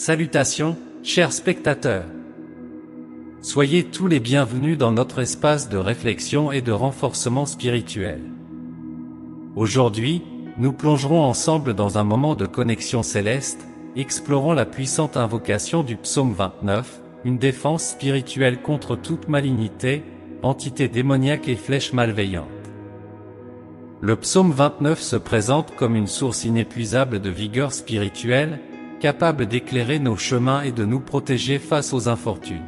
Salutations, chers spectateurs. Soyez tous les bienvenus dans notre espace de réflexion et de renforcement spirituel. Aujourd'hui, nous plongerons ensemble dans un moment de connexion céleste, explorant la puissante invocation du psaume 29, une défense spirituelle contre toute malignité, entité démoniaque et flèche malveillante. Le psaume 29 se présente comme une source inépuisable de vigueur spirituelle, capable d'éclairer nos chemins et de nous protéger face aux infortunes.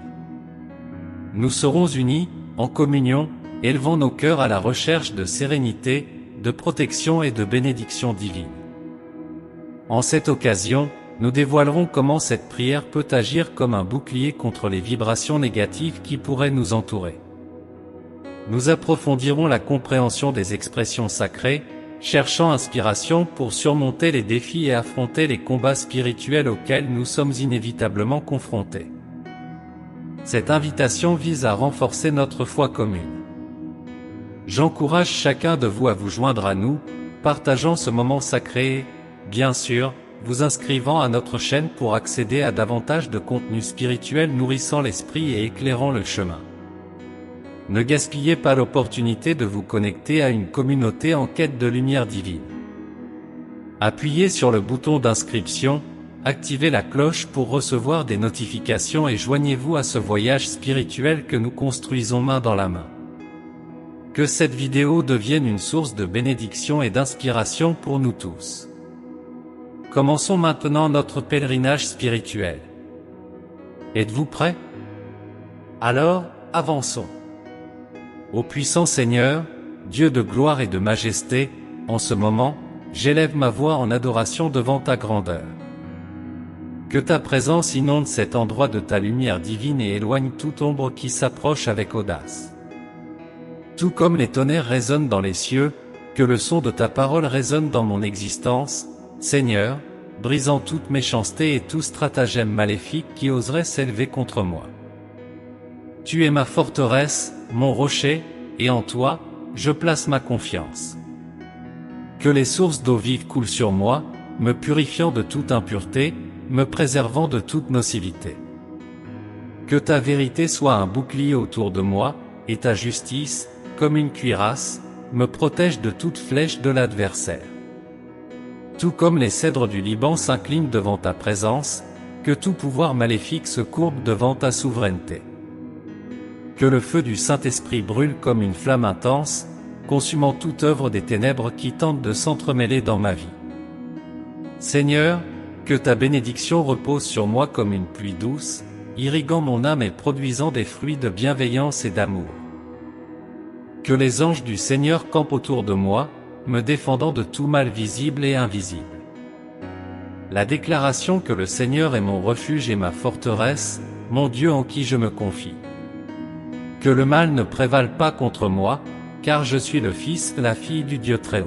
Nous serons unis, en communion, élevant nos cœurs à la recherche de sérénité, de protection et de bénédiction divine. En cette occasion, nous dévoilerons comment cette prière peut agir comme un bouclier contre les vibrations négatives qui pourraient nous entourer. Nous approfondirons la compréhension des expressions sacrées, cherchant inspiration pour surmonter les défis et affronter les combats spirituels auxquels nous sommes inévitablement confrontés. Cette invitation vise à renforcer notre foi commune. J'encourage chacun de vous à vous joindre à nous, partageant ce moment sacré et, bien sûr, vous inscrivant à notre chaîne pour accéder à davantage de contenus spirituels nourrissant l'esprit et éclairant le chemin. Ne gaspillez pas l'opportunité de vous connecter à une communauté en quête de lumière divine. Appuyez sur le bouton d'inscription, activez la cloche pour recevoir des notifications et joignez-vous à ce voyage spirituel que nous construisons main dans la main. Que cette vidéo devienne une source de bénédiction et d'inspiration pour nous tous. Commençons maintenant notre pèlerinage spirituel. Êtes-vous prêts? Alors, avançons. Ô puissant Seigneur, Dieu de gloire et de majesté, en ce moment, j'élève ma voix en adoration devant ta grandeur. Que ta présence inonde cet endroit de ta lumière divine et éloigne toute ombre qui s'approche avec audace. Tout comme les tonnerres résonnent dans les cieux, que le son de ta parole résonne dans mon existence, Seigneur, brisant toute méchanceté et tout stratagème maléfique qui oserait s'élever contre moi. Tu es ma forteresse, mon rocher, et en toi, je place ma confiance. Que les sources d'eau vive coulent sur moi, me purifiant de toute impureté, me préservant de toute nocivité. Que ta vérité soit un bouclier autour de moi, et ta justice, comme une cuirasse, me protège de toute flèche de l'adversaire. Tout comme les cèdres du Liban s'inclinent devant ta présence, que tout pouvoir maléfique se courbe devant ta souveraineté. Que le feu du Saint-Esprit brûle comme une flamme intense, consumant toute œuvre des ténèbres qui tentent de s'entremêler dans ma vie. Seigneur, que ta bénédiction repose sur moi comme une pluie douce, irriguant mon âme et produisant des fruits de bienveillance et d'amour. Que les anges du Seigneur campent autour de moi, me défendant de tout mal visible et invisible. La déclaration que le Seigneur est mon refuge et ma forteresse, mon Dieu en qui je me confie. Que le mal ne prévale pas contre moi, car je suis le fils, la fille du Dieu Très-Haut.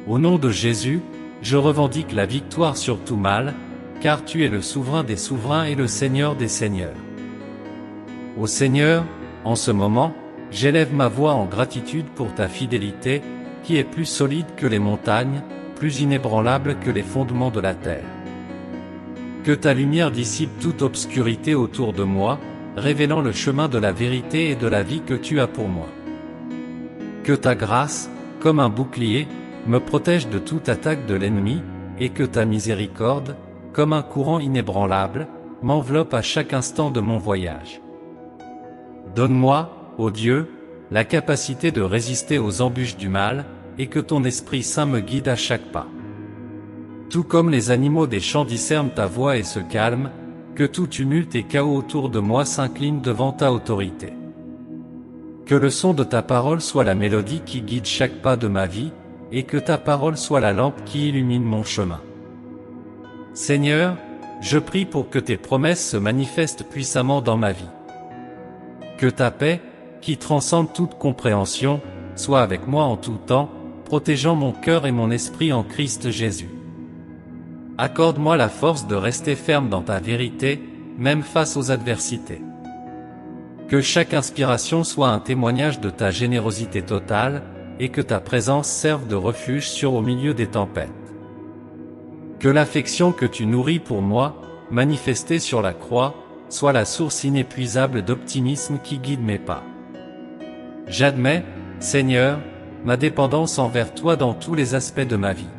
Au nom de Jésus, je revendique la victoire sur tout mal, car tu es le souverain des souverains et le Seigneur des seigneurs. Ô Seigneur, en ce moment, j'élève ma voix en gratitude pour ta fidélité, qui est plus solide que les montagnes, plus inébranlable que les fondements de la terre. Que ta lumière dissipe toute obscurité autour de moi, révélant le chemin de la vérité et de la vie que tu as pour moi. Que ta grâce, comme un bouclier, me protège de toute attaque de l'ennemi, et que ta miséricorde, comme un courant inébranlable, m'enveloppe à chaque instant de mon voyage. Donne-moi, ô Dieu, la capacité de résister aux embûches du mal, et que ton Esprit Saint me guide à chaque pas. Tout comme les animaux des champs discernent ta voix et se calment, que tout tumulte et chaos autour de moi s'incline devant ta autorité. Que le son de ta parole soit la mélodie qui guide chaque pas de ma vie, et que ta parole soit la lampe qui illumine mon chemin. Seigneur, je prie pour que tes promesses se manifestent puissamment dans ma vie. Que ta paix, qui transcende toute compréhension, soit avec moi en tout temps, protégeant mon cœur et mon esprit en Christ Jésus. Accorde-moi la force de rester ferme dans ta vérité, même face aux adversités. Que chaque inspiration soit un témoignage de ta générosité totale, et que ta présence serve de refuge au milieu des tempêtes. Que l'affection que tu nourris pour moi, manifestée sur la croix, soit la source inépuisable d'optimisme qui guide mes pas. J'admets, Seigneur, ma dépendance envers toi dans tous les aspects de ma vie.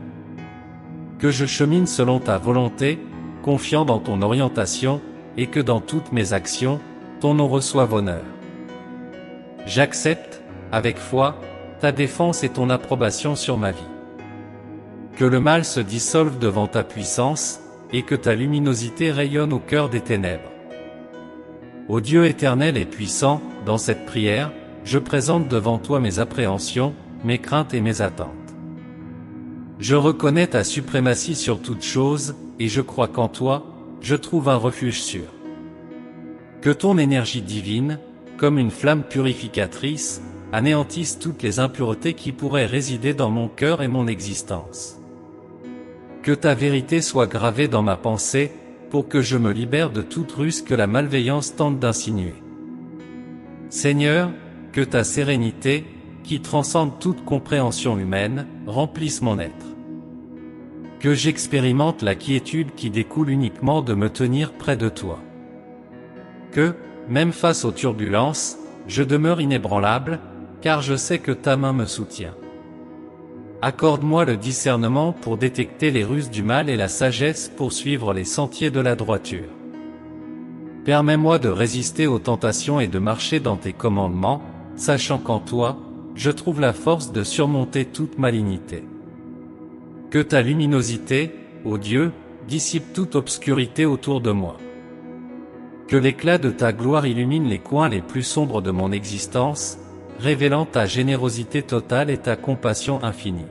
Que je chemine selon ta volonté, confiant dans ton orientation, et que dans toutes mes actions, ton nom reçoive honneur. J'accepte, avec foi, ta défense et ton approbation sur ma vie. Que le mal se dissolve devant ta puissance, et que ta luminosité rayonne au cœur des ténèbres. Ô Dieu éternel et puissant, dans cette prière, je présente devant toi mes appréhensions, mes craintes et mes attentes. Je reconnais ta suprématie sur toute chose, et je crois qu'en toi, je trouve un refuge sûr. Que ton énergie divine, comme une flamme purificatrice, anéantisse toutes les impuretés qui pourraient résider dans mon cœur et mon existence. Que ta vérité soit gravée dans ma pensée, pour que je me libère de toute ruse que la malveillance tente d'insinuer. Seigneur, que ta sérénité, qui transcende toute compréhension humaine, remplisse mon être. Que j'expérimente la quiétude qui découle uniquement de me tenir près de toi. Que, même face aux turbulences, je demeure inébranlable, car je sais que ta main me soutient. Accorde-moi le discernement pour détecter les ruses du mal et la sagesse pour suivre les sentiers de la droiture. Permets-moi de résister aux tentations et de marcher dans tes commandements, sachant qu'en toi, je trouve la force de surmonter toute malignité. Que ta luminosité, ô Dieu, dissipe toute obscurité autour de moi. Que l'éclat de ta gloire illumine les coins les plus sombres de mon existence, révélant ta générosité totale et ta compassion infinie.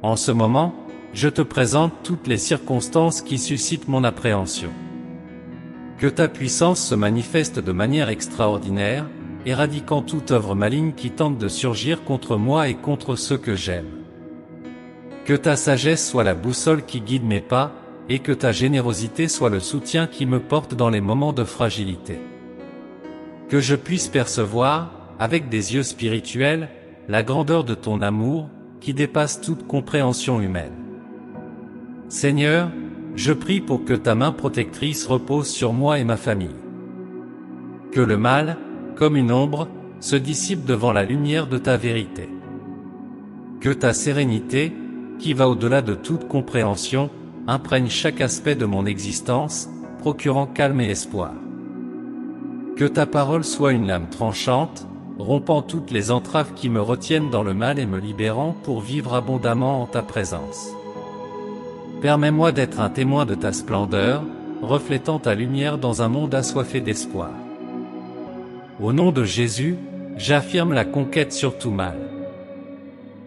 En ce moment, je te présente toutes les circonstances qui suscitent mon appréhension. Que ta puissance se manifeste de manière extraordinaire, éradiquant toute œuvre maligne qui tente de surgir contre moi et contre ceux que j'aime. Que ta sagesse soit la boussole qui guide mes pas, et que ta générosité soit le soutien qui me porte dans les moments de fragilité. Que je puisse percevoir, avec des yeux spirituels, la grandeur de ton amour, qui dépasse toute compréhension humaine. Seigneur, je prie pour que ta main protectrice repose sur moi et ma famille. Que le mal, comme une ombre, se dissipe devant la lumière de ta vérité. Que ta sérénité, qui va au-delà de toute compréhension, imprègne chaque aspect de mon existence, procurant calme et espoir. Que ta parole soit une lame tranchante, rompant toutes les entraves qui me retiennent dans le mal et me libérant pour vivre abondamment en ta présence. Permets-moi d'être un témoin de ta splendeur, reflétant ta lumière dans un monde assoiffé d'espoir. Au nom de Jésus, j'affirme la conquête sur tout mal.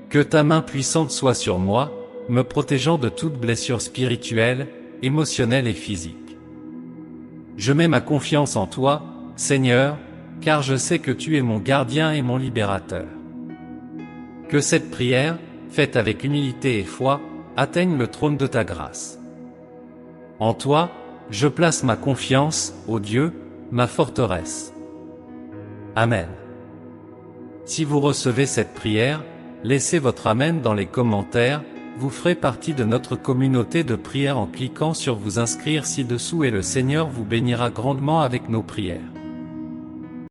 Que ta main puissante soit sur moi, me protégeant de toute blessure spirituelle, émotionnelle et physique. Je mets ma confiance en toi, Seigneur, car je sais que tu es mon gardien et mon libérateur. Que cette prière, faite avec humilité et foi, atteigne le trône de ta grâce. En toi, je place ma confiance, ô Dieu, ma forteresse. Amen. Si vous recevez cette prière, laissez votre Amen dans les commentaires, vous ferez partie de notre communauté de prière en cliquant sur vous inscrire ci-dessous et le Seigneur vous bénira grandement avec nos prières.